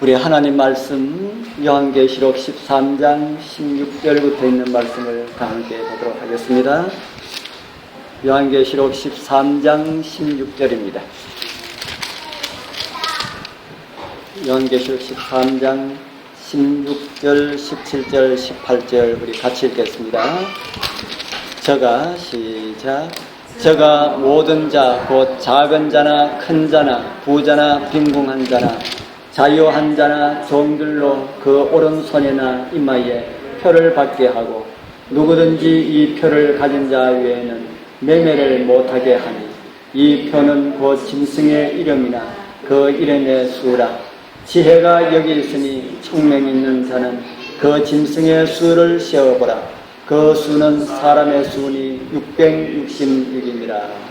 우리 하나님 말씀 요한계시록 13장 16절부터 있는 말씀을 다 함께 보도록 하겠습니다. 요한계시록 13장 16절입니다. 요한계시록 13장 16절, 17절, 18절 우리 같이 읽겠습니다. 저가 모든 자, 곧 작은 자나 큰 자나 부자나 빈궁한 자나 자유한 자나 종들로 그 오른손이나 이마에 표를 받게 하고 누구든지 이 표를 가진 자 외에는 매매를 못하게 하니 이 표는 곧 짐승의 이름이나 그 이름의 수라. 지혜가 여기 있으니 총명 있는 자는 그 짐승의 수를 세어보라. 그 수는 사람의 수니 666이니라.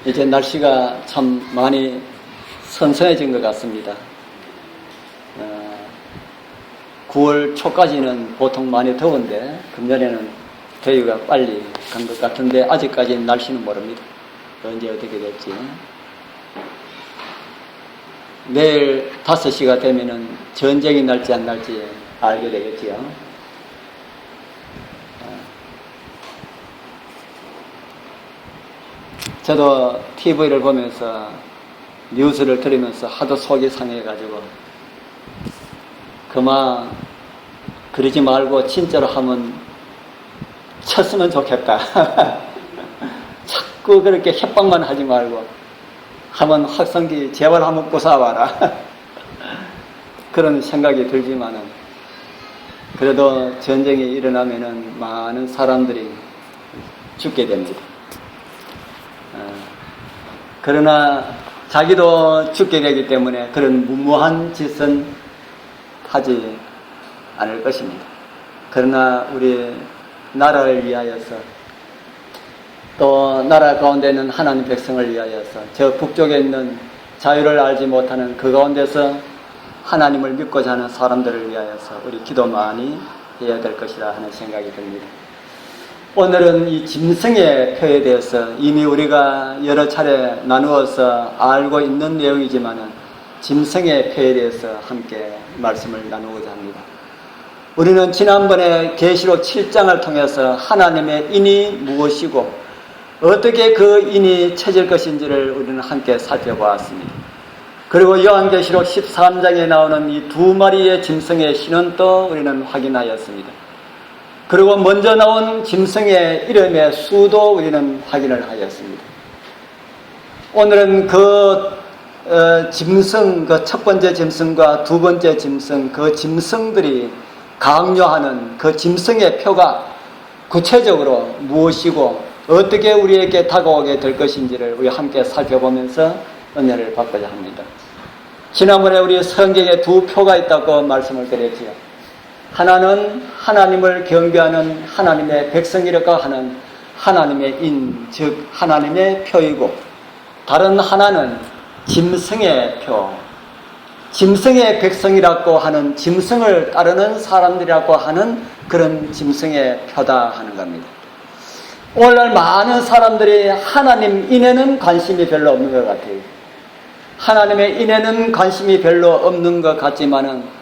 이제 날씨가 참 많이 선선해진 것 같습니다. 9월 초까지는 보통 많이 더운데 금년에는 더위가 빨리 간 것 같은데 아직까지 날씨는 모릅니다. 언제 어떻게 될지. 내일 5시가 되면은 전쟁이 날지 안 날지 알게 되겠지요. 저도 TV를 보면서 뉴스를 들으면서 하도 속이 상해가지고 그만 그러지 말고 진짜로 하면 쳤으면 좋겠다. 자꾸 그렇게 협박만 하지 말고 하면 확성기 제발 한번 부숴봐라. 그런 생각이 들지만은 그래도 전쟁이 일어나면은 많은 사람들이 죽게 됩니다. 그러나 자기도 죽게 되기 때문에 그런 무모한 짓은 하지 않을 것입니다. 그러나 우리 나라를 위하여서 또 나라 가운데 있는 하나님 백성을 위하여서 저 북쪽에 있는 자유를 알지 못하는 그 가운데서 하나님을 믿고자 하는 사람들을 위하여서 우리 기도 많이 해야 될 것이라 하는 생각이 듭니다. 오늘은 이 짐승의 표에 대해서 이미 우리가 여러 차례 나누어서 알고 있는 내용이지만은 짐승의 표에 대해서 함께 말씀을 나누고자 합니다. 우리는 지난번에 계시록 7장을 통해서 하나님의 인이 무엇이고 어떻게 그 인이 쳐질 것인지를 우리는 함께 살펴보았습니다. 그리고 요한계시록 13장에 나오는 이 2마리의 짐승의 신은 또 우리는 확인하였습니다. 그리고 먼저 나온 짐승의 이름의 수도 우리는 확인을 하였습니다. 오늘은 그 짐승, 그 첫 번째 짐승과 두 번째 짐승, 그 짐승들이 강요하는 그 짐승의 표가 구체적으로 무엇이고 어떻게 우리에게 다가오게 될 것인지를 우리 함께 살펴보면서 은혜를 받고자 합니다. 지난번에 우리 성경에 두 표가 있다고 말씀을 드렸지요. 하나는 하나님을 경배하는 하나님의 백성이라고 하는 하나님의 인, 즉 하나님의 표이고 다른 하나는 짐승의 표, 짐승의 백성이라고 하는 짐승을 따르는 사람들이라고 하는 그런 짐승의 표다 하는 겁니다. 오늘날 많은 사람들이 하나님 인에는 관심이 별로 없는 것 같아요. 하나님의 인에는 관심이 별로 없는 것 같지만은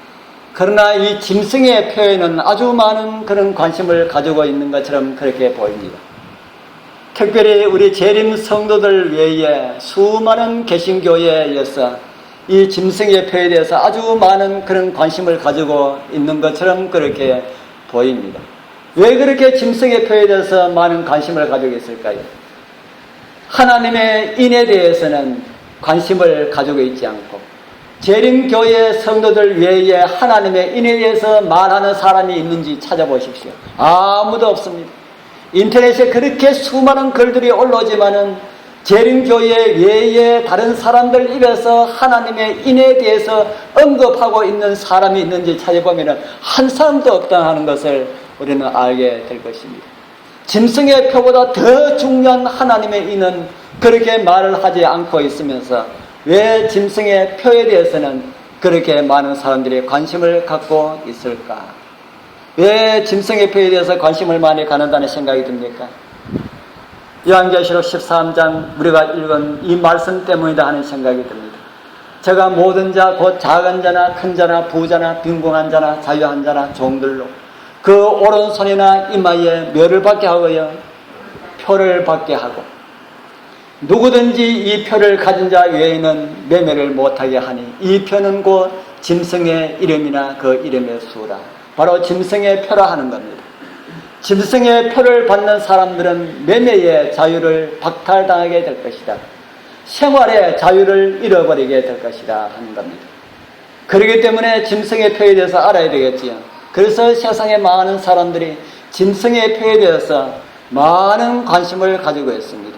그러나 이 짐승의 표에는 아주 많은 그런 관심을 가지고 있는 것처럼 그렇게 보입니다. 특별히 우리 재림 성도들 외에 수많은 개신교회에서 이 짐승의 표에 대해서 아주 많은 그런 관심을 가지고 있는 것처럼 그렇게 보입니다. 왜 그렇게 짐승의 표에 대해서 많은 관심을 가지고 있을까요? 하나님의 인에 대해서는 관심을 가지고 있지 않고 재림교회 성도들 외에 하나님의 인에 대해서 말하는 사람이 있는지 찾아보십시오. 아무도 없습니다. 인터넷에 그렇게 수많은 글들이 올라오지만은 재림교회 외에 다른 사람들 입에서 하나님의 인에 대해서 언급하고 있는 사람이 있는지 찾아보면 한 사람도 없다 하는 것을 우리는 알게 될 것입니다. 짐승의 표보다 더 중요한 하나님의 인은 그렇게 말을 하지 않고 있으면서 왜 짐승의 표에 대해서는 그렇게 많은 사람들이 관심을 갖고 있을까? 왜 짐승의 표에 대해서 관심을 많이 갖는다는 생각이 듭니까? 요한계시록 13장 우리가 읽은 이 말씀 때문이다 하는 생각이 듭니다. 제가 모든 자 곧 작은 자나 큰 자나 부자나 빈궁한 자나 자유한 자나 종들로 그 오른손이나 이마에 멸을 받게 하고요 표를 받게 하고 누구든지 이 표를 가진 자 외에는 매매를 못하게 하니 이 표는 곧 짐승의 이름이나 그 이름의 수라. 바로 짐승의 표라 하는 겁니다. 짐승의 표를 받는 사람들은 매매의 자유를 박탈당하게 될 것이다. 생활의 자유를 잃어버리게 될 것이다 하는 겁니다. 그렇기 때문에 짐승의 표에 대해서 알아야 되겠지요. 그래서 세상에 많은 사람들이 짐승의 표에 대해서 많은 관심을 가지고 있습니다.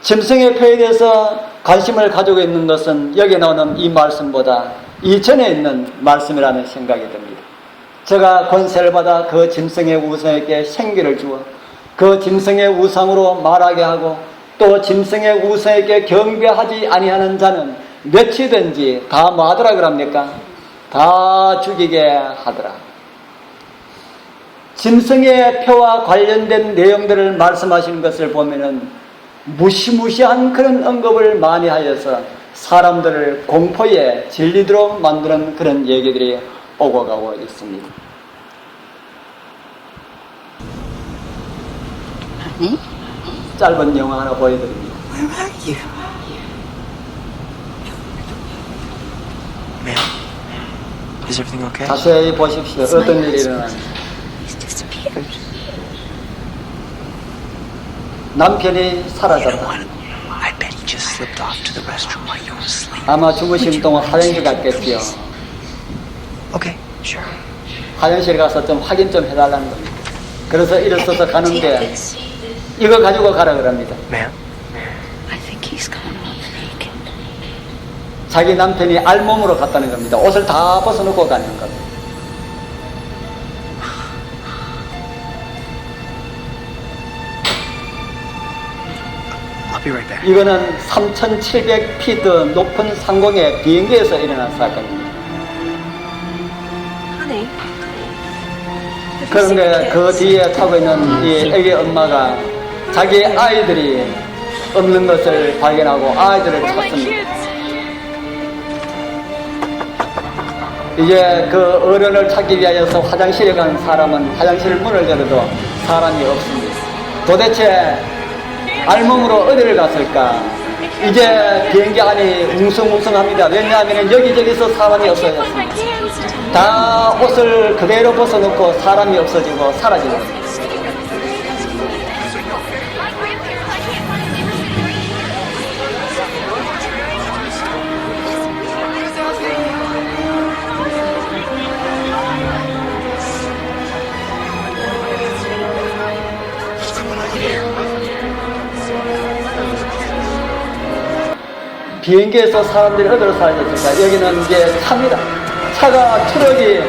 짐승의 표에 대해서 관심을 가지고 있는 것은 여기 나오는 이 말씀보다 이전에 있는 말씀이라는 생각이 듭니다. 제가 권세를 받아 그 짐승의 우상에게 생기를 주어 그 짐승의 우상으로 말하게 하고 또 짐승의 우상에게 경배하지 아니하는 자는 몇이든지 다 뭐 하더라 그럽니까? 다 죽이게 하더라. 짐승의 표와 관련된 내용들을 말씀하시는 것을 보면은 무시무시한 그런 언급을 많이 하여서 사람들을 공포에 질리도록 만드는 그런 얘기들이 오고 가고 있습니다. 짧은 영화 하나 보여드립니다. Where are you? Ma'am, is everything okay? 자세히 보십시오. 어떤 일이 일어나는지. He's disappeared. 남편이 사라졌다. I bet he just slipped off to the restroom while you were asleep. 아마 죽으신 동안 화장실 갔겠지요. Okay, sure. 화장실 가서 좀 확인 좀 해달라는 겁니다. 그래서 일어서서 가는데 이거 가지고 가라 그럽니다. Ma'am? I think he's gone off naked. 자기 남편이 알몸으로 갔다는 겁니다. 옷을 다 벗어놓고 가는 겁니다. I'll be right back. 이거는 3,700피트 높은 상공의 비행기에서 일어난 사건입니다. Honey. 그런데 그 뒤에 타고 있는 이 애기 엄마가 자기 아이들이 없는 것을 발견하고 아이들을 찾습니다. 이제 그 어른을 찾기 위하여서 화장실에 간 사람은 화장실 문을 열어도 사람이 없습니다. 도대체 알몸으로 어디를 갔을까? 이제 비행기 안이 웅성웅성합니다. 왜냐하면 여기저기서 사람이 없어졌습니다. 다 옷을 그대로 벗어놓고 사람이 없어지고 사라지고 비행기에서 사람들이 어디로 사라졌을까? 여기는 이제 차입니다. 차가 트럭이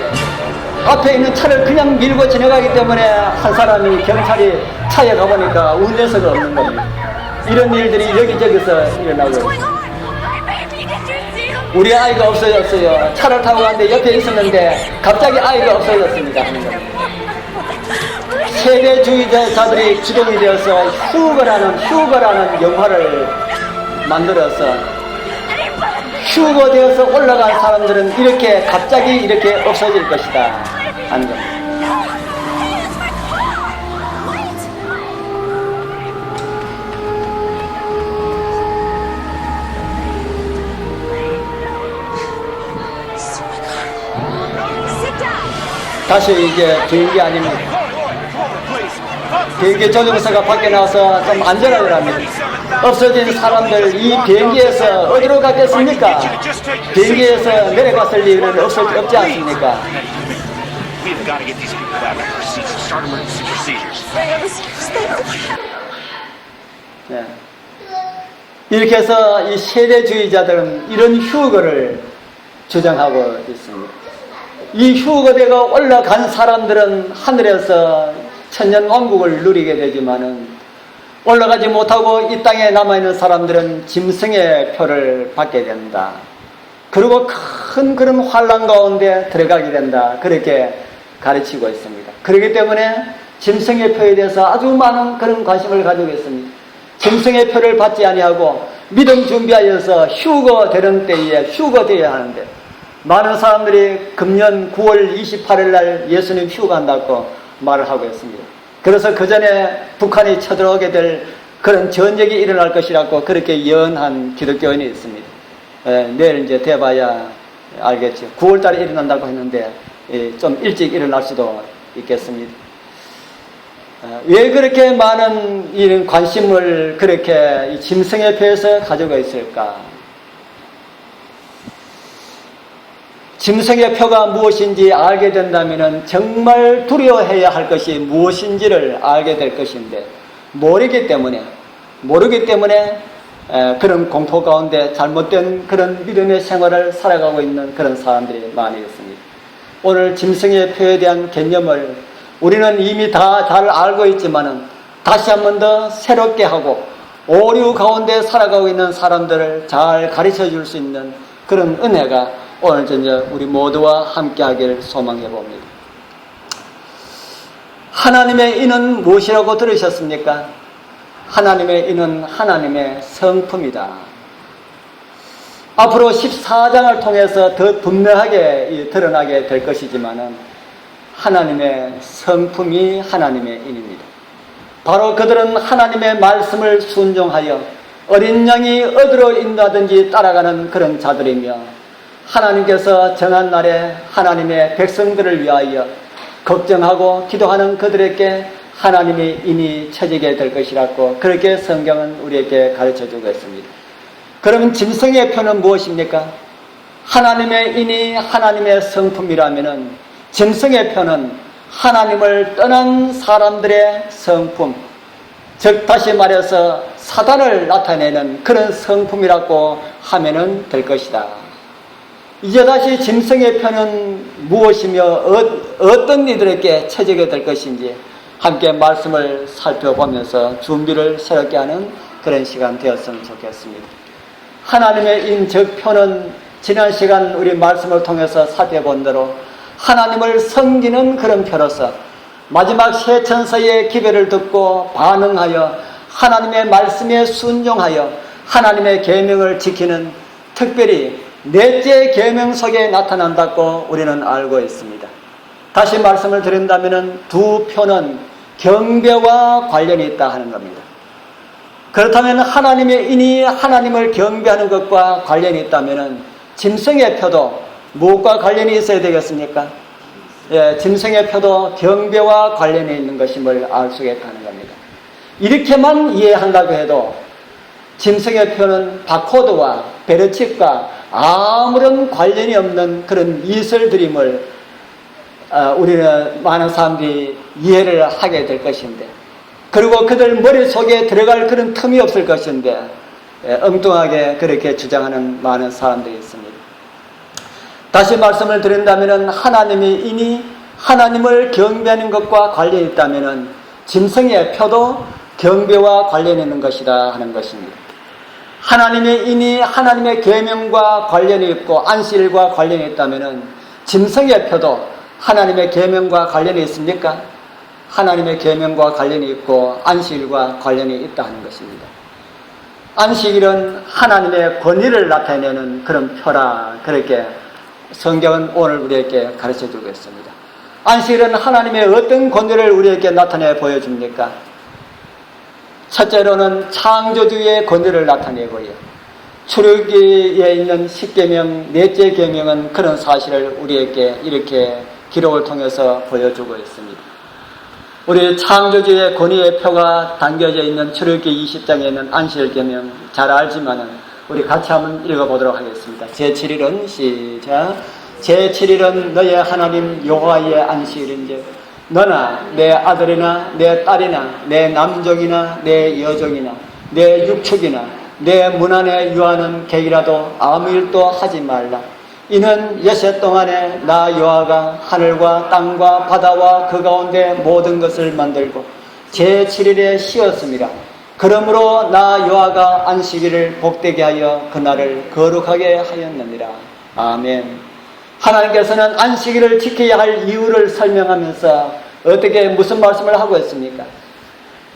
앞에 있는 차를 그냥 밀고 지나가기 때문에 한 사람이 경찰이 차에 가보니까 운전석이 없는 겁니다. 이런 일들이 여기저기서 일어나고 있습니다. 우리 아이가 없어졌어요. 차를 타고 갔는데 옆에 있었는데 갑자기 아이가 없어졌습니다. 하는 겁니다. 세대주의자들이 주동이 되어서 휴거라는 영화를 만들어서 휴거 되어서 올라간 사람들은 이렇게 갑자기 이렇게 없어질 것이다 하는 겁니다. 다시 이제 비행기 아닙니다. 비행기 조종사가 밖에 나와서 좀 안전하게 합니다. 없어진 사람들 이 비행기에서 어디로 갔겠습니까? 비행기에서 내려갔을 일은 없지 않습니까? 네. 이렇게 해서 이 세대주의자들은 이런 휴거를 주장하고 있습니다. 이 휴거대가 올라간 사람들은 하늘에서 천년왕국을 누리게 되지만은 올라가지 못하고 이 땅에 남아있는 사람들은 짐승의 표를 받게 된다. 그리고 큰 그런 환란 가운데 들어가게 된다. 그렇게 가르치고 있습니다. 그렇기 때문에 짐승의 표에 대해서 아주 많은 그런 관심을 가지고 있습니다. 짐승의 표를 받지 아니하고 믿음 준비하여서 휴거되는 때에 휴거되어야 하는데, 많은 사람들이 금년 9월 28일 날 예수님 휴거한다고 말을 하고 있습니다. 그래서 그 전에 북한이 쳐들어오게 될 그런 전쟁이 일어날 것이라고 그렇게 예언한 기독교인이 있습니다. 내일 이제 돼봐야 알겠죠. 9월 달에 일어난다고 했는데 좀 일찍 일어날 수도 있겠습니다. 왜 그렇게 많은 이런 관심을 그렇게 이 짐승의 표에서 가지고 있을까? 짐승의 표가 무엇인지 알게 된다면 정말 두려워해야 할 것이 무엇인지를 알게 될 것인데, 모르기 때문에 그런 공포 가운데 잘못된 그런 믿음의 생활을 살아가고 있는 그런 사람들이 많이 있습니다. 오늘 짐승의 표에 대한 개념을 우리는 이미 다 잘 알고 있지만은 다시 한 번 더 새롭게 하고 오류 가운데 살아가고 있는 사람들을 잘 가르쳐 줄 수 있는 그런 은혜가 오늘 저녁 우리 모두와 함께 하기를 소망해 봅니다. 하나님의 인은 무엇이라고 들으셨습니까? 하나님의 인은 하나님의 성품이다. 앞으로 14장을 통해서 더 분명하게 드러나게 될 것이지만은 하나님의 성품이 하나님의 인입니다. 바로 그들은 하나님의 말씀을 순종하여 어린 양이 어디로 인도하든지 따라가는 그런 자들이며, 하나님께서 정한 날에 하나님의 백성들을 위하여 걱정하고 기도하는 그들에게 하나님의 인이 쳐지게 될 것이라고 그렇게 성경은 우리에게 가르쳐주고 있습니다. 그러면 짐승의 표는 무엇입니까? 하나님의 인이 하나님의 성품이라면은 짐승의 표는 하나님을 떠난 사람들의 성품, 즉 다시 말해서 사단을 나타내는 그런 성품이라고 하면은 될 것이다. 이제 다시 짐승의 표는 무엇이며 어떤 이들에게 쳐지게 될 것인지 함께 말씀을 살펴보면서 준비를 새롭게 하는 그런 시간 되었으면 좋겠습니다. 하나님의 인, 즉 표는 지난 시간 우리 말씀을 통해서 살펴본 대로 하나님을 섬기는 그런 표로서 마지막 세 천사의 기별을 듣고 반응하여 하나님의 말씀에 순종하여 하나님의 계명을 지키는, 특별히 넷째 계명 속에 나타난다고 우리는 알고 있습니다. 다시 말씀을 드린다면 두 표는 경배와 관련이 있다 하는 겁니다. 그렇다면 하나님의 인이 하나님을 경배하는 것과 관련이 있다면 짐승의 표도 무엇과 관련이 있어야 되겠습니까? 짐승의 표도 경배와 관련이 있는 것임을 알 수가 있다는 겁니다. 이렇게만 이해한다고 해도 짐승의 표는 바코드와 베르칩과 아무런 관련이 없는 그런 이설드림을 우리는 많은 사람들이 이해를 하게 될 것인데, 그리고 그들 머릿속에 들어갈 그런 틈이 없을 것인데 엉뚱하게 그렇게 주장하는 많은 사람들이 있습니다. 다시 말씀을 드린다면 하나님의 인이 하나님을 경배하는 것과 관련이 있다면 짐승의 표도 경배와 관련이 있는 것이다 하는 것입니다. 하나님의 인이 하나님의 계명과 관련이 있고 안식일과 관련이 있다면 짐승의 표도 하나님의 계명과 관련이 있습니까? 하나님의 계명과 관련이 있고 안식일과 관련이 있다 하는 것입니다. 안식일은 하나님의 권위를 나타내는 그런 표라, 그렇게 성경은 오늘 우리에게 가르쳐주고 있습니다. 안식일은 하나님의 어떤 권위를 우리에게 나타내 보여줍니까? 첫째로는 창조주의 권위를 나타내고요, 출애굽기에 있는 10계명, 넷째 계명은 그런 사실을 우리에게 이렇게 기록을 통해서 보여주고 있습니다. 우리 창조주의 권위의 표가 담겨져 있는 출애굽기 20장에 있는 안식일 계명 잘 알지만은 우리 같이 한번 읽어보도록 하겠습니다. 제7일은 시작. 제7일은 너의 하나님 여호와의 안식일인즉 너나 내 아들이나 내 딸이나 내 남종이나 내 여종이나 내 육축이나 내 문 안에 유하는 객이라도 아무 일도 하지 말라. 이는 여섯 동안에 나 여호와가 하늘과 땅과 바다와 그 가운데 모든 것을 만들고 제7일에 쉬었습니다. 그러므로 나 여호와가 안식일을 복되게 하여 그날을 거룩하게 하였느니라. 아멘. 하나님께서는 안식일을 지켜야 할 이유를 설명하면서 어떻게 무슨 말씀을 하고 있습니까?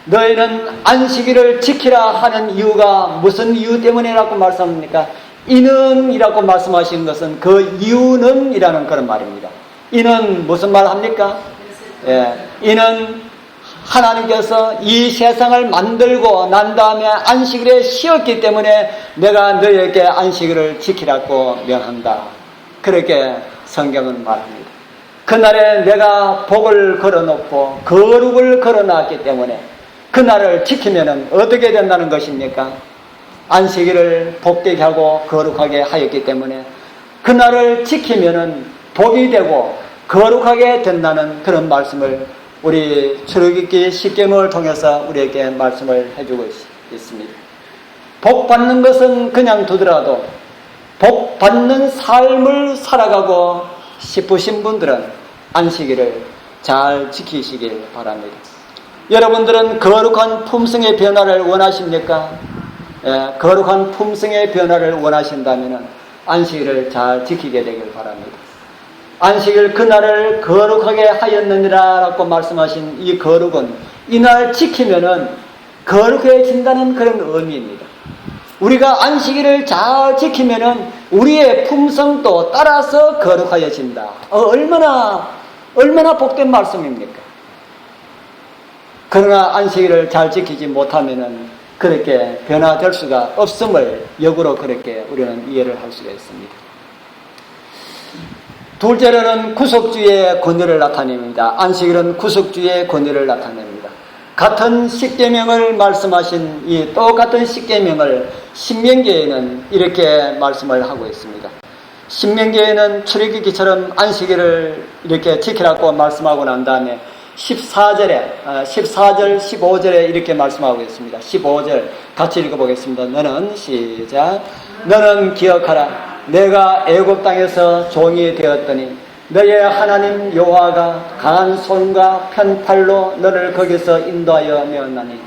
너희는 안식일을 지키라 하는 이유가 무슨 이유 때문이라고 말씀합니까? 이는이라고 말씀하신 것은 그 이유는 이라는 그런 말입니다. 이는 무슨 말 합니까? 이는 하나님께서 이 세상을 만들고 난 다음에 안식일에 쉬었기 때문에 내가 너희에게 안식일을 지키라고 명한다. 그렇게 성경은 말합니다. 그날에 내가 복을 걸어놓고 거룩을 걸어놨기 때문에 그날을 지키면 어떻게 된다는 것입니까? 안식일을 복되게 하고 거룩하게 하였기 때문에 그날을 지키면 복이 되고 거룩하게 된다는 그런 말씀을 우리 출애굽기 10계명을 통해서 우리에게 말씀을 해주고 있습니다. 복 받는 것은 그냥 두더라도 복 받는 삶을 살아가고 싶으신 분들은 안식일을 잘 지키시길 바랍니다. 여러분들은 거룩한 품성의 변화를 원하십니까? 거룩한 품성의 변화를 원하신다면 안식일을 잘 지키게 되길 바랍니다. 안식일 그날을 거룩하게 하였느니라 라고 말씀하신 이 거룩은 이날 지키면은 거룩해진다는 그런 의미입니다. 우리가 안식일을 잘 지키면은 우리의 품성도 따라서 거룩하여진다. 얼마나 복된 말씀입니까? 그러나 안식일을 잘 지키지 못하면은 그렇게 변화될 수가 없음을 역으로 그렇게 우리는 이해를 할 수가 있습니다. 둘째로는 구속주의 권위를 나타냅니다. 안식일은 구속주의 권위를 나타냅니다. 같은 십계명을 말씀하신 이 똑같은 십계명을 신명기에는 이렇게 말씀을 하고 있습니다. 신명기에는 출애굽기처럼 안식일을 이렇게 지키라고 말씀하고 난 다음에 14절, 15절에 이렇게 말씀하고 있습니다. 15절 같이 읽어보겠습니다. 너는 시작. 너는 기억하라. 내가 애굽 땅에서 종이 되었더니 너의 하나님 여호와가 강한 손과 편팔로 너를 거기서 인도하여 내었나니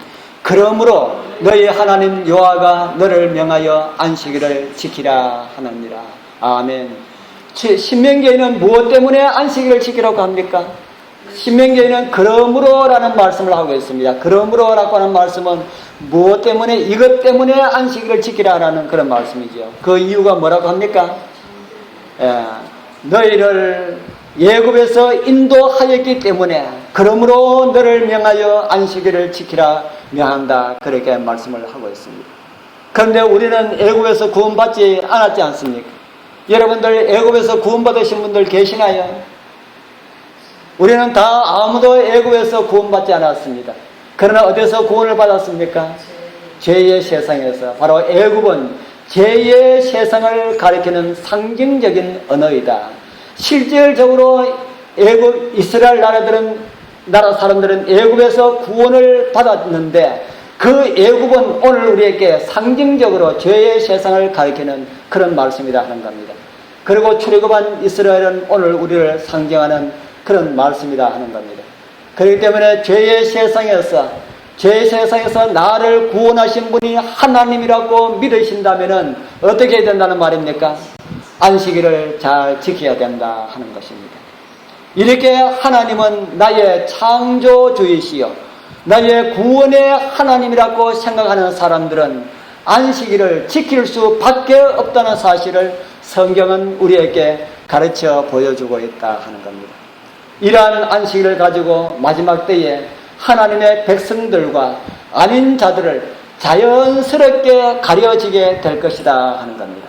그러므로 너의 하나님 여호와가 너를 명하여 안식일을 지키라 하느니라. 아멘. 신명기에는 무엇 때문에 안식일을 지키라고 합니까? 신명기에는 그러므로라는 말씀을 하고 있습니다. 그러므로라고 하는 말씀은 무엇 때문에, 이것 때문에 안식일을 지키라라는 그런 말씀이죠. 그 이유가 뭐라고 합니까? 너희를 애굽에서 인도하였기 때문에 그러므로 너를 명하여 안식일을 지키라 명한다. 그렇게 말씀을 하고 있습니다. 그런데 우리는 애굽에서 구원받지 않았지 않습니까? 여러분들 애굽에서 구원받으신 분들 계시나요? 우리는 다 아무도 애굽에서 구원받지 않았습니다. 그러나 어디서 구원을 받았습니까? 죄의 세상에서. 바로 애굽은 죄의 세상을 가리키는 상징적인 언어이다. 실질적으로 애굽 이스라엘 나라 사람들은 애굽에서 구원을 받았는데 그 애굽은 오늘 우리에게 상징적으로 죄의 세상을 가리키는 그런 말씀이다 하는 겁니다. 그리고 출애굽한 이스라엘은 오늘 우리를 상징하는 그런 말씀이다 하는 겁니다. 그렇기 때문에 죄의 세상에서 나를 구원하신 분이 하나님이라고 믿으신다면 어떻게 해야 된다는 말입니까? 안식일을 잘 지켜야 된다 하는 것입니다. 이렇게 하나님은 나의 창조주이시여 나의 구원의 하나님이라고 생각하는 사람들은 안식일을 지킬 수밖에 없다는 사실을 성경은 우리에게 가르쳐 보여주고 있다 하는 겁니다. 이러한 안식일을 가지고 마지막 때에 하나님의 백성들과 아닌 자들을 자연스럽게 가려지게 될 것이다 하는 겁니다.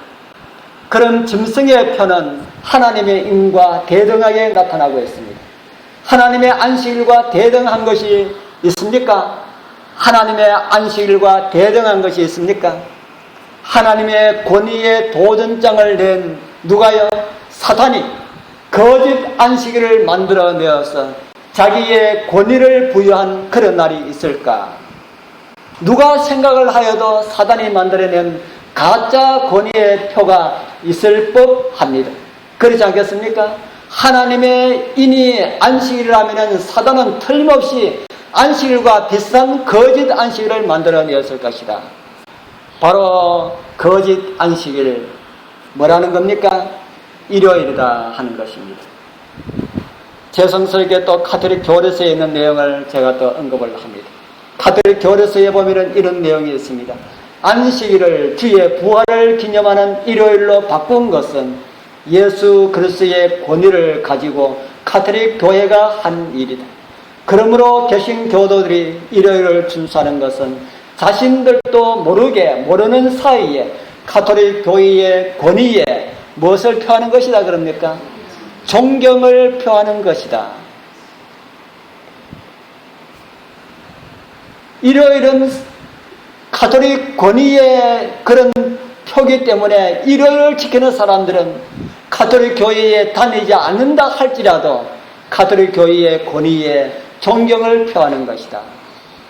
그런 짐승의 표는 하나님의 임과 대등하게 나타나고 있습니다. 하나님의 안식일과 대등한 것이 있습니까? 하나님의 안식일과 대등한 것이 있습니까? 하나님의 권위의 도전장을 낸 누가요? 사탄이 거짓 안식일을 만들어내어서 자기의 권위를 부여한 그런 날이 있을까? 누가 생각을 하여도 사단이 만들어낸 가짜 권위의 표가 있을 법합니다. 그렇지 않겠습니까? 하나님의 인이 안식일이라면 사단은 틀림없이 안식일과 비슷한 거짓 안식일을 만들어내었을 것이다. 바로 거짓 안식일 뭐라는 겁니까? 일요일이다 하는 것입니다. 제 성서에게 또 카톨릭 교리서에 있는 내용을 제가 또 언급을 합니다. 가톨릭 교리서에 보면은 이런 내용이 있습니다. 안식일을 주의 부활을 기념하는 일요일로 바꾼 것은 예수 그리스도의 권위를 가지고 가톨릭 교회가 한 일이다. 그러므로 개신교도들이 일요일을 준수하는 것은 자신들도 모르는 사이에 가톨릭 교회의 권위에 무엇을 표하는 것이다 그럽니까? 존경을 표하는 것이다. 일요일은 가톨릭 권위의 그런 표기 때문에 일요일을 지키는 사람들은 가톨릭 교회에 다니지 않는다 할지라도 가톨릭 교회의 권위에 존경을 표하는 것이다.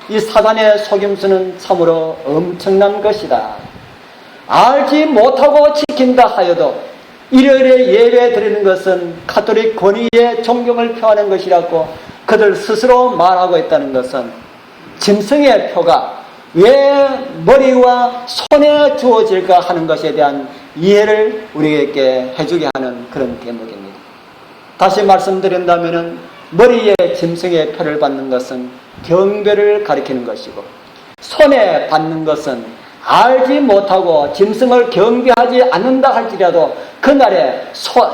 이 사단의 속임수는 참으로 엄청난 것이다. 알지 못하고 지킨다 하여도 일요일에 예배 드리는 것은 가톨릭 권위에 존경을 표하는 것이라고 그들 스스로 말하고 있다는 것은 짐승의 표가 왜 머리와 손에 주어질까 하는 것에 대한 이해를 우리에게 해주게 하는 그런 대목입니다. 다시 말씀드린다면 머리에 짐승의 표를 받는 것은 경배를 가리키는 것이고 손에 받는 것은 알지 못하고 짐승을 경배하지 않는다 할지라도 그날에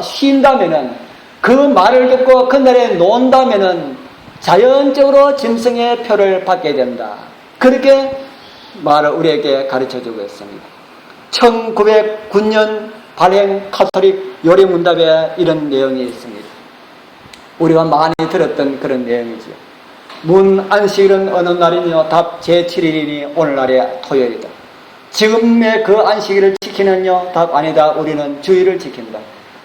쉰다면은 그 말을 듣고 그날에 논다면은 자연적으로 짐승의 표를 받게 된다. 그렇게 말을 우리에게 가르쳐주고 있습니다. 1909년 발행 가톨릭 요리문답에 이런 내용이 있습니다. 우리가 많이 들었던 그런 내용이죠. 문 안식일은 어느 날이뇨? 답 제7일이니 오늘날의 토요일이다. 지금의 그 안식일을 지키느뇨? 답 아니다. 우리는 주일을 지킨다.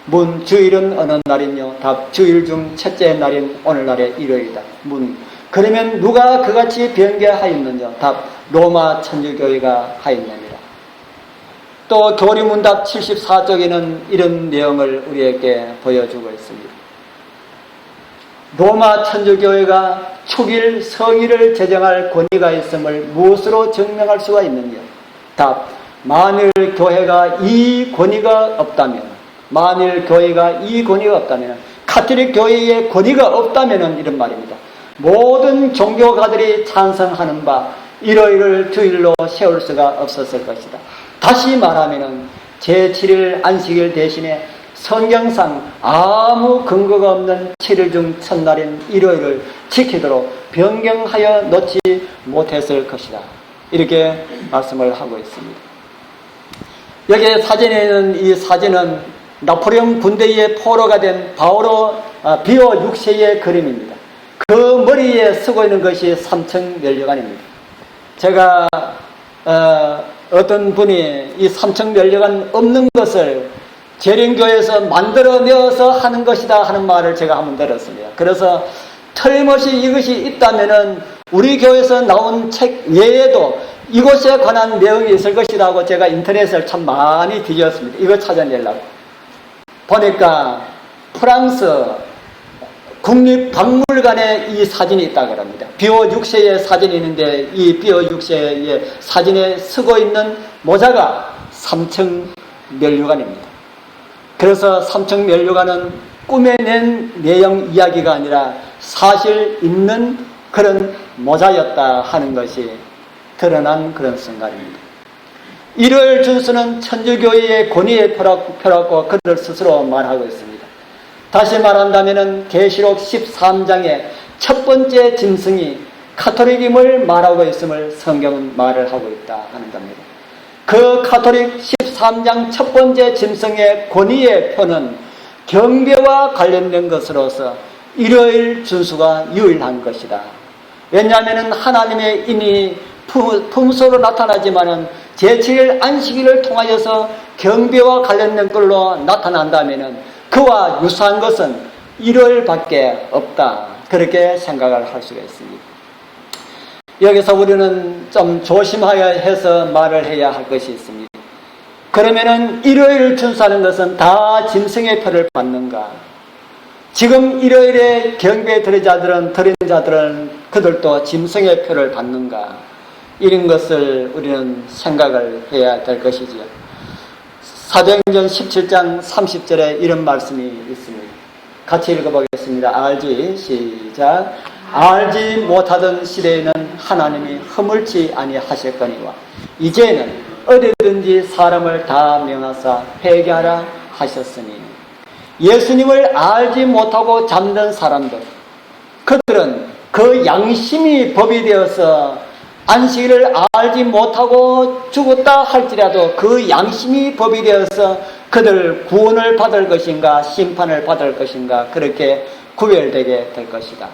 문 주일은 어느 날이뇨? 답 주일 중 첫째 날인 오늘날의 일요일이다. 문 그러면 누가 그같이 변개하였느냐? 답 로마 천주교회가 하였느니라. 또 교리문답 74쪽에는 이런 내용을 우리에게 보여주고 있습니다. 로마 천주교회가 축일 성일을 제정할 권위가 있음을 무엇으로 증명할 수가 있느냐? 답 만일 교회가 이 권위가 없다면 가톨릭 교회의 권위가 없다면 이런 말입니다. 모든 종교가들이 찬성하는 바 일요일을 주일로 세울 수가 없었을 것이다. 다시 말하면 제7일 안식일 대신에 성경상 아무 근거가 없는 7일 중 첫날인 일요일을 지키도록 변경하여 놓지 못했을 것이다. 이렇게 말씀을 하고 있습니다. 여기에 사진에 있는 이 사진은 나폴레옹 군대의 포로가 된 바오로 비오 6세의 그림입니다. 그 머리에 쓰고 있는 것이 삼층면류관입니다. 제가 어떤 분이 이 삼층면류관 없는 것을 재림교에서 만들어내어서 하는 것이다 하는 말을 제가 한번 들었습니다. 그래서 틀림없이 이것이 있다면은 우리 교회에서 나온 책 외에도 이곳에 관한 내용이 있을 것이라고 제가 인터넷을 참 많이 뒤졌습니다. 이거 찾아내려고. 보니까 프랑스 국립박물관에 이 사진이 있다고 합니다. 비오 6세의 사진이 있는데 이 비오 6세의 사진에 쓰고 있는 모자가 삼층면류관입니다. 그래서 삼층면류관은 꾸며낸 내용 이야기가 아니라 사실 있는 그런 모자였다 하는 것이 드러난 그런 순간입니다. 일요일 준수는 천주교회의 권위에 표라고 그들 스스로 말하고 있습니다. 다시 말한다면 계시록 13장의 첫 번째 짐승이 가톨릭임을 말하고 있음을 성경은 말을 하고 있다 하는 겁니다. 그 가톨릭 13장 첫 번째 짐승의 권위의 표는 경배와 관련된 것으로서 일요일 준수가 유일한 것이다. 왜냐하면 하나님의 인이 품소로 나타나지만은 제7일 안식일을 통하여서 경배와 관련된 걸로 나타난다면은 그와 유사한 것은 일요일밖에 없다. 그렇게 생각을 할 수가 있습니다. 여기서 우리는 좀 조심하여 해서 말을 해야 할 것이 있습니다. 그러면은 일요일을 준수하는 것은 다 짐승의 표를 받는가? 지금 일요일에 경배 드린 자들은 그들도 짐승의 표를 받는가? 이런 것을 우리는 생각을 해야 될 것이지요. 사도행전 17장 30절에 이런 말씀이 있습니다. 같이 읽어보겠습니다. 알지? 시작. 알지 못하던 시대에는 하나님이 허물지 아니하셨거니와 이제는 어디든지 사람을 다 명하사 회개하라 하셨으니 예수님을 알지 못하고 잠든 사람들, 그들은 그 양심이 법이 되어서 안식일을 알지 못하고 죽었다 할지라도 그 양심이 법이 되어서 그들 구원을 받을 것인가 심판을 받을 것인가 그렇게 구별되게 될 것이다.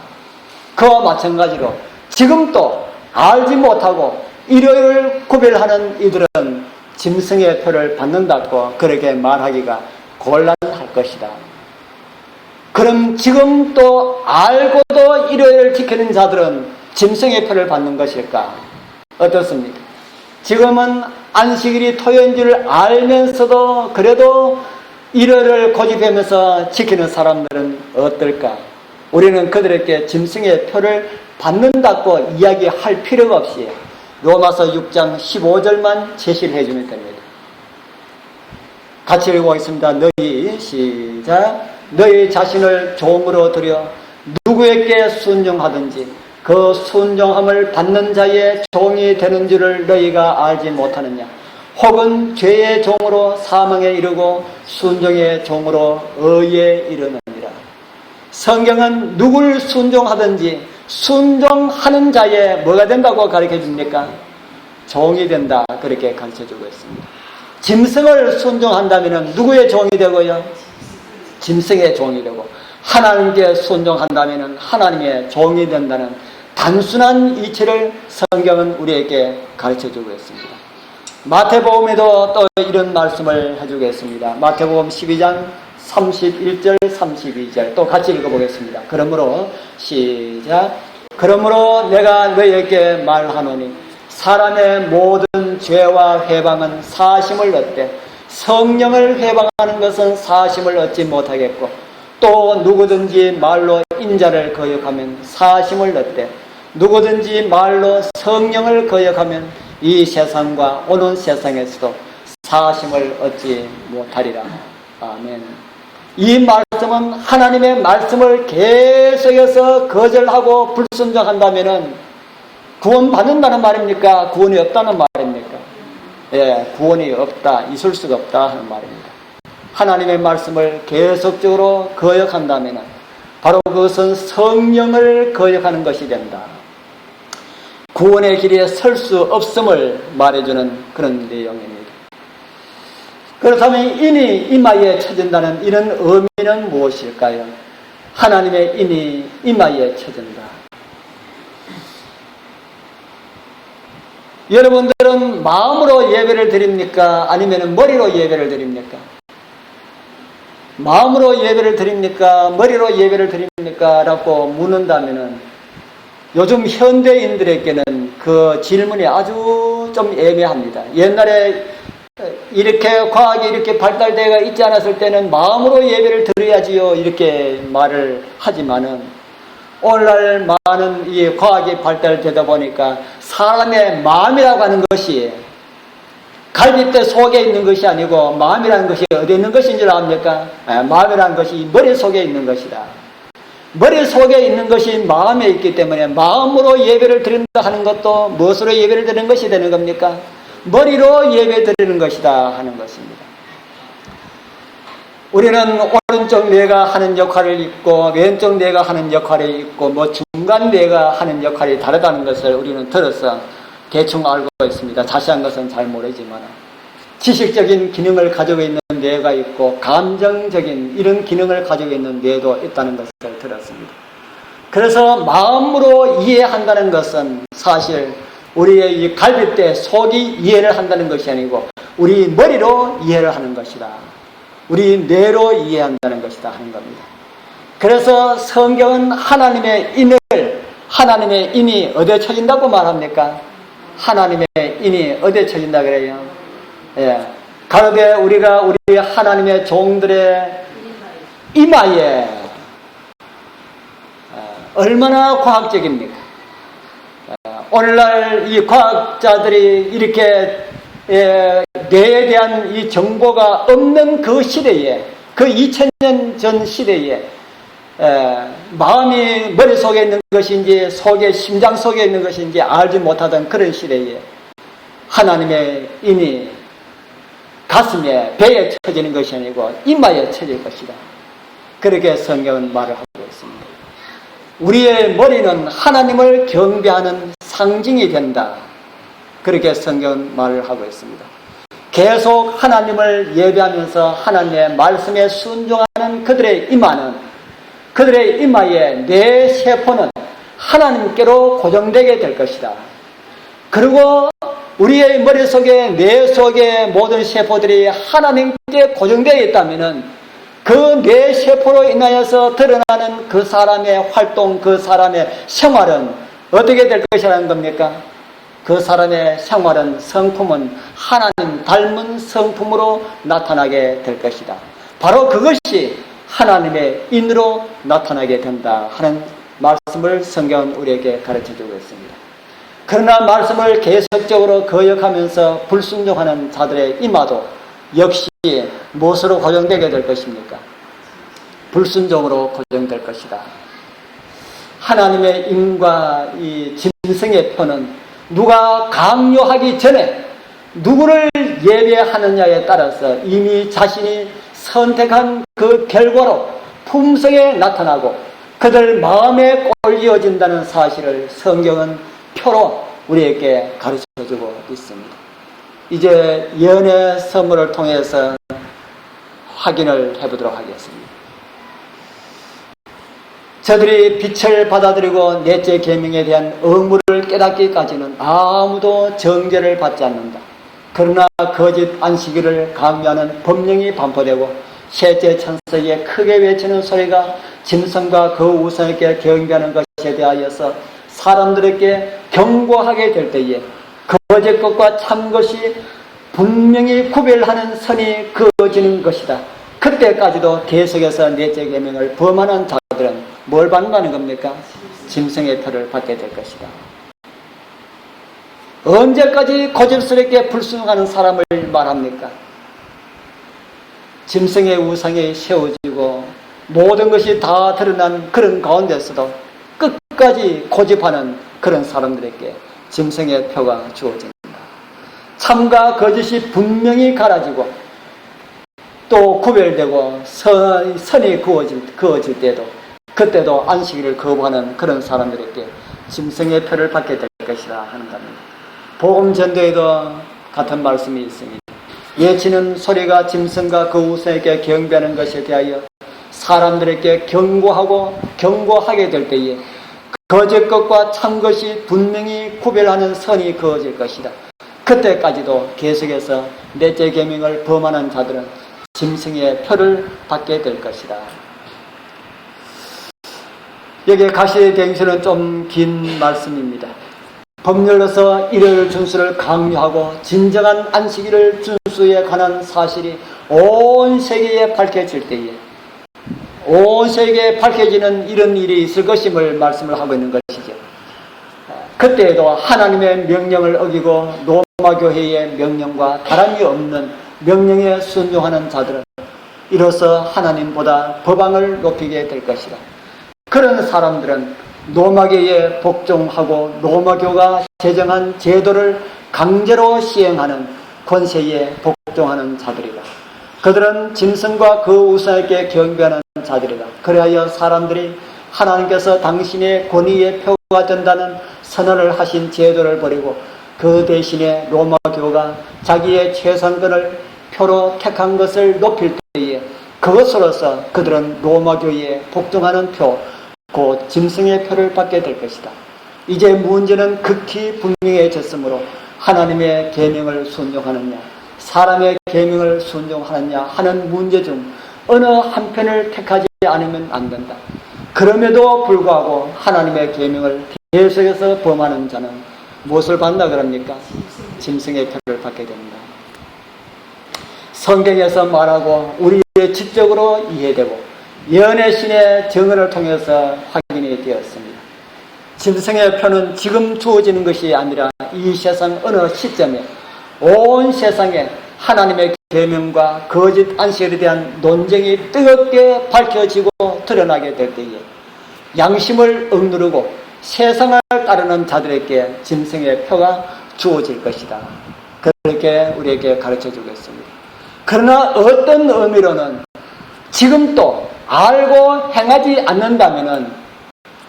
그와 마찬가지로 지금 또 알지 못하고 일요일을 구별하는 이들은 짐승의 표를 받는다고 그렇게 말하기가 곤란할 것이다. 그럼 지금 또 알고도 일요일을 지키는 자들은 짐승의 표를 받는 것일까? 어떻습니까? 지금은 안식일이 토요일인 줄 알면서도 그래도 일요일을 고집하면서 지키는 사람들은 어떨까? 우리는 그들에게 짐승의 표를 받는다고 이야기할 필요가 없이 로마서 6장 15절만 제시를 해주면 됩니다. 같이 읽어보겠습니다. 너희 시작. 너희 자신을 종으로 들여 누구에게 순종하든지 그 순종함을 받는 자의 종이 되는 줄을 너희가 알지 못하느냐? 혹은 죄의 종으로 사망에 이르고 순종의 종으로 의에 이르느니라. 성경은 누굴 순종하든지 순종하는 자의 뭐가 된다고 가르쳐 줍니까? 종이 된다 그렇게 가르쳐 주고 있습니다. 짐승을 순종한다면 누구의 종이 되고요? 짐승의 종이 되고 하나님께 순종한다면 하나님의 종이 된다는 단순한 이치를 성경은 우리에게 가르쳐주고 있습니다. 마태복음에도 또 이런 말씀을 해주겠습니다. 마태복음 12장 31절 32절 또 같이 읽어보겠습니다. 그러므로 시작. 그러므로 내가 너희에게 말하노니 사람의 모든 죄와 회방은 사심을 얻되 성령을 회방하는 것은 사심을 얻지 못하겠고 또 누구든지 말로 인자를 거역하면 사심을 얻되 누구든지 말로 성령을 거역하면 이 세상과 오는 세상에서도 사심을 얻지 못하리라. 아멘. 이 말씀은 하나님의 말씀을 계속해서 거절하고 불순종한다면 구원받는다는 말입니까? 구원이 없다는 말입니까? 예, 구원이 없다, 있을 수가 없다 하는 말입니다. 하나님의 말씀을 계속적으로 거역한다면 바로 그것은 성령을 거역하는 것이 된다. 구원의 길에 설 수 없음을 말해주는 그런 내용입니다. 그렇다면 인이 이마에 쳐진다는 이런 의미는 무엇일까요? 하나님의 인이 이마에 쳐진다. 여러분들은 마음으로 예배를 드립니까? 아니면 머리로 예배를 드립니까? 마음으로 예배를 드립니까? 머리로 예배를 드립니까? 라고 묻는다면 요즘 현대인들에게는 그 질문이 아주 좀 애매합니다. 옛날에 이렇게 과학이 이렇게 발달되어 있지 않았을 때는 마음으로 예배를 드려야지요 이렇게 말을 하지만은 오늘날 많은 이 과학이 발달되다 보니까 사람의 마음이라고 하는 것이 갈비뼈 속에 있는 것이 아니고 마음이라는 것이 어디 있는 것인 줄 압니까? 마음이라는 것이 머리 속에 있는 것이다. 머리 속에 있는 것이 마음에 있기 때문에 마음으로 예배를 드린다 하는 것도 무엇으로 예배를 드리는 것이 되는 겁니까? 머리로 예배 드리는 것이다 하는 것입니다. 우리는 오른쪽 뇌가 하는 역할을 있고 왼쪽 뇌가 하는 역할이 있고 뭐 중간 뇌가 하는 역할이 다르다는 것을 우리는 들어서 대충 알고 있습니다. 자세한 것은 잘 모르지만 지식적인 기능을 가지고 있는 뇌가 있고 감정적인 이런 기능을 가지고 있는 뇌도 있다는 것을 들었습니다. 그래서 마음으로 이해한다는 것은 사실 우리의 이 갈비뼈 속이 이해를 한다는 것이 아니고 우리 머리로 이해를 하는 것이다. 우리 뇌로 이해한다는 것이다 하는 겁니다. 그래서 성경은 하나님의 인이 어디에 쳐진다고 말합니까? 하나님의 인이 어디에 쳐진다 그래요? 예. 가로되 우리가 우리 하나님의 종들의 이마에 얼마나 과학적입니까? 오늘날 이 과학자들이 이렇게 뇌에 대한 이 정보가 없는 그 시대에, 그 2000년 전 시대에 마음이 머릿속에 있는 것인지 심장 속에 있는 것인지 알지 못하던 그런 시대에 하나님의 인이 가슴에 배에 쳐지는 것이 아니고 이마에 쳐질 것이다. 그렇게 성경은 말을 하고 있습니다. 우리의 머리는 하나님을 경배하는 상징이 된다. 그렇게 성경은 말을 하고 있습니다. 계속 하나님을 예배하면서 하나님의 말씀에 순종하는 그들의 이마에 뇌 세포는 하나님께로 고정되게 될 것이다. 그리고 우리의 머릿속에 뇌 속의 모든 세포들이 하나님께 고정되어 있다면 그 뇌 세포로 인하여서 드러나는 그 사람의 활동, 그 사람의 생활은 어떻게 될 것이라는 겁니까? 그 사람의 생활은, 성품은 하나님 닮은 성품으로 나타나게 될 것이다. 바로 그것이 하나님의 인으로 나타나게 된다 하는 말씀을 성경은 우리에게 가르쳐주고 있습니다. 그러나 말씀을 계속적으로 거역하면서 불순종하는 자들의 이마도 역시 무엇으로 고정되게 될 것입니까? 불순종으로 고정될 것이다. 하나님의 인과 이 짐승의 표는 누가 강요하기 전에 누구를 예배하느냐에 따라서 이미 자신이 선택한 그 결과로 품성에 나타나고 그들 마음에 꼴지어진다는 사실을 성경은 표로 우리에게 가르쳐주고 있습니다. 이제 예언의 선물을 통해서 확인을 해보도록 하겠습니다. 저들이 빛을 받아들이고 넷째 계명에 대한 의무를 깨닫기까지는 아무도 정죄를 받지 않는다. 그러나 거짓 안식일을 강요하는 법령이 반포되고 셋째 천사에게 크게 외치는 소리가 짐승과 그 우상에게 경배하는 것에 대하여서 사람들에게 경고하게 될 때에 거짓 것과 참 것이 분명히 구별하는 선이 그어지는 것이다. 그때까지도 계속해서 넷째 계명을 범하는 자들은 뭘 받는다는 겁니까? 짐승의 표를 받게 될 것이다. 언제까지 고집스럽게 불순종하는 사람을 말합니까? 짐승의 우상이 세워지고 모든 것이 다 드러난 그런 가운데서도 끝까지 고집하는 그런 사람들에게 짐승의 표가 주어집니다. 참과 거짓이 분명히 갈라지고 또 구별되고 선이 그어질 때도 그때도 안식일을 거부하는 그런 사람들에게 짐승의 표를 받게 될 것이라 하는 겁니다. 복음 전도에도 같은 말씀이 있습니다. 예치는 소리가 짐승과 그 우상에게 경배하는 것에 대하여 사람들에게 경고하게 될 때에 거짓 것과 참 것이 분명히 구별하는 선이 그어질 것이다. 그때까지도 계속해서 넷째 계명을 범하는 자들은 짐승의 표를 받게 될 것이다. 여기에 가시대행서는 좀 긴 말씀입니다. 법률로서 일요일 준수를 강요하고 진정한 안식일을 준수에 관한 사실이 온 세계에 밝혀질 때에 온 세계에 밝혀지는 이런 일이 있을 것임을 말씀을 하고 있는 것이죠. 그때에도 하나님의 명령을 어기고 로마 교회의 명령과 다름이 없는 명령에 순종하는 자들은 이로써 하나님보다 법왕을 높이게 될 것이다. 그런 사람들은 로마교에 복종하고 로마교가 제정한 제도를 강제로 시행하는 권세에 복종하는 자들이다. 그들은 짐승과 그 우상에게 경배하는 자들이다. 그래야 사람들이 하나님께서 당신의 권위의 표가 된다는 선언을 하신 제도를 버리고 그 대신에 로마교가 자기의 최선권을 표로 택한 것을 높일 때에 그것으로서 그들은 로마교에 복종하는 표, 곧 짐승의 표를 받게 될 것이다. 이제 문제는 극히 분명해졌으므로 하나님의 계명을 순종하느냐 사람의 계명을 순종하느냐 하는 문제 중 어느 한편을 택하지 않으면 안 된다. 그럼에도 불구하고 하나님의 계명을 계속해서 범하는 자는 무엇을 받는다 그럽니까? 짐승의 표를 받게 됩니다. 성경에서 말하고 우리의 지적으로 이해되고 예언의 신의 증언을 통해서 확인이 되었습니다. 짐승의 표는 지금 주어지는 것이 아니라 이 세상 어느 시점에 온 세상에 하나님의 계명과 거짓 안식일에 대한 논쟁이 뜨겁게 밝혀지고 드러나게 될 때에 양심을 억누르고 세상을 따르는 자들에게 짐승의 표가 주어질 것이다. 그렇게 우리에게 가르쳐 주겠습니다. 그러나 어떤 의미로는 지금 또 알고 행하지 않는다면은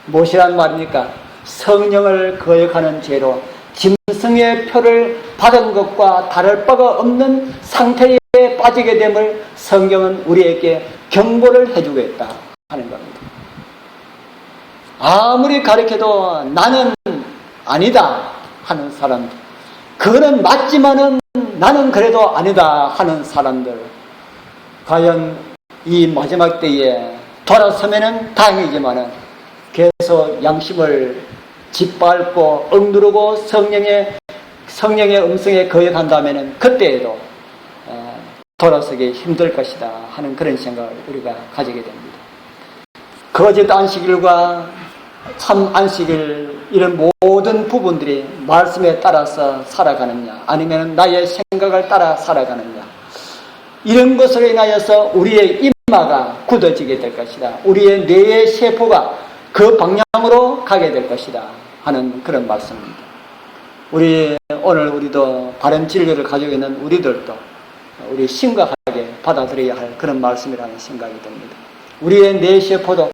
무엇이란 말입니까? 성령을 거역하는 죄로 짐승의 표를 받은 것과 다를 바가 없는 상태에 빠지게 됨을 성경은 우리에게 경고를 해주고 있다 하는 겁니다. 아무리 가르쳐도 나는 아니다 하는 사람들, 그거는 맞지만은 나는 그래도 아니다 하는 사람들, 과연 이 마지막 때에 돌아서면은 다행이지만은 계속 양심을 짓밟고 억누르고 성령의 음성에 거역한다면은 그때에도 돌아서기 힘들 것이다 하는 그런 생각을 우리가 가지게 됩니다. 거짓 안식일과 참 안식일, 이런 모든 부분들이 말씀에 따라서 살아가느냐 아니면 나의 생각을 따라 살아가느냐, 이런 것으로 인하여서 우리의 이마가 굳어지게 될 것이다. 우리의 뇌의 세포가 그 방향으로 가게 될 것이다 하는 그런 말씀입니다. 오늘 우리도 바른 진리를 가지고 있는 우리들도 우리 심각하게 받아들여야 할 그런 말씀이라는 생각이 듭니다. 우리의 뇌 세포도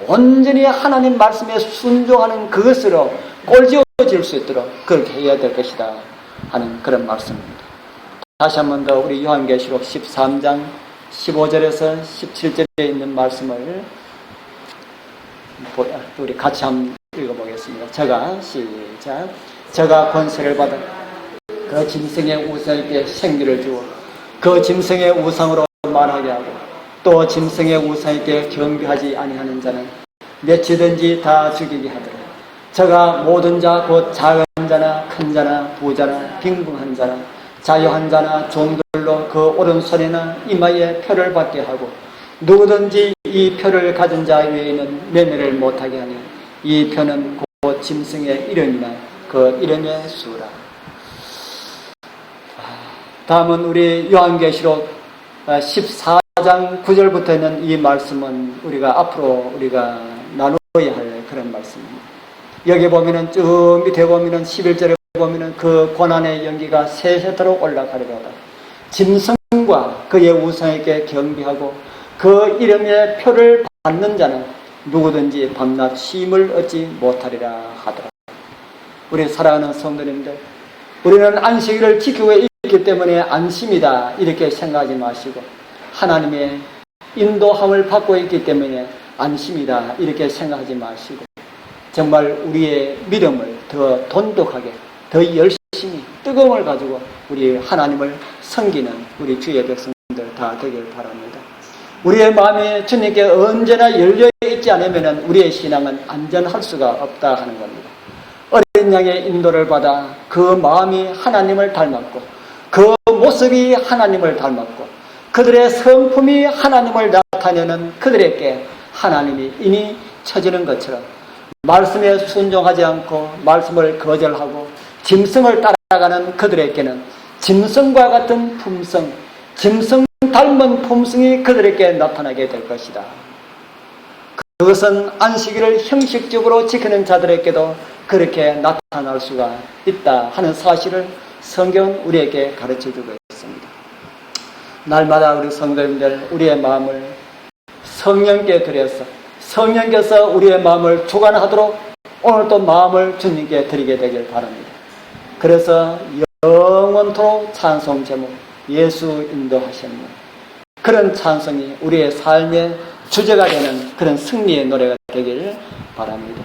온전히 하나님 말씀에 순종하는 그것으로 꼴지어질 수 있도록 그렇게 해야 될 것이다 하는 그런 말씀입니다. 다시 한 번 더 우리 요한계시록 13장 15절에서 17절에 있는 말씀을 우리 같이 한번 읽어보겠습니다. 시작. 저가 권세를 받아 그 짐승의 우상에게 생기를 주어 그 짐승의 우상으로 말하게 하고 또 짐승의 우상에게 경배하지 아니하는 자는 몇이든지 다 죽이게 하더라. 저가 모든 자 곧 작은 자나 큰 자나 부자나 빈궁한 자나 자유한 자나 종들로 그 오른손이나 이마에 표를 받게 하고 누구든지 이 표를 가진 자 외에는 매매를 못하게 하니 이 표는 곧 짐승의 이름이나 그 이름의 수라. 다음은 우리 요한계시록 14장 9절부터 있는 이 말씀은 앞으로 우리가 나누어야 할 그런 말씀입니다. 여기 보면은 쭉 밑에 보면은 11절에 보면은 그 고난의 연기가 세세토록 올라가리로다. 짐승과 그의 우상에게 경배하고 그 이름의 표를 받는 자는 누구든지 밤낮 쉼을 얻지 못하리라 하더라. 우리 사랑하는 성도님들, 우리는 안식일을 지키고 있기 때문에 안심이다 이렇게 생각하지 마시고, 하나님의 인도함을 받고 있기 때문에 안심이다 이렇게 생각하지 마시고, 정말 우리의 믿음을 더 돈독하게, 더 열심히 뜨거움을 가지고 우리 하나님을 섬기는 우리 주의 백성들 다 되길 바랍니다. 우리의 마음이 주님께 언제나 열려있지 않으면 우리의 신앙은 안전할 수가 없다 하는 겁니다. 어린 양의 인도를 받아 그 마음이 하나님을 닮았고 그 모습이 하나님을 닮았고 그들의 성품이 하나님을 나타내는 그들에게 하나님이 인이 쳐지는 것처럼 말씀에 순종하지 않고 말씀을 거절하고 짐승을 따라가는 그들에게는 짐승과 같은 품성, 짐승 닮은 품성이 그들에게 나타나게 될 것이다. 그것은 안식일을 형식적으로 지키는 자들에게도 그렇게 나타날 수가 있다 하는 사실을 성경은 우리에게 가르쳐주고 있습니다. 날마다 우리 성도님들 우리의 마음을 성령께 드려서 성령께서 우리의 마음을 주관하도록 오늘도 마음을 주님께 드리게 되길 바랍니다. 그래서 영원토록 찬송 제목 예수 인도하셨네, 그런 찬송이 우리의 삶의 주제가 되는 그런 승리의 노래가 되길 바랍니다.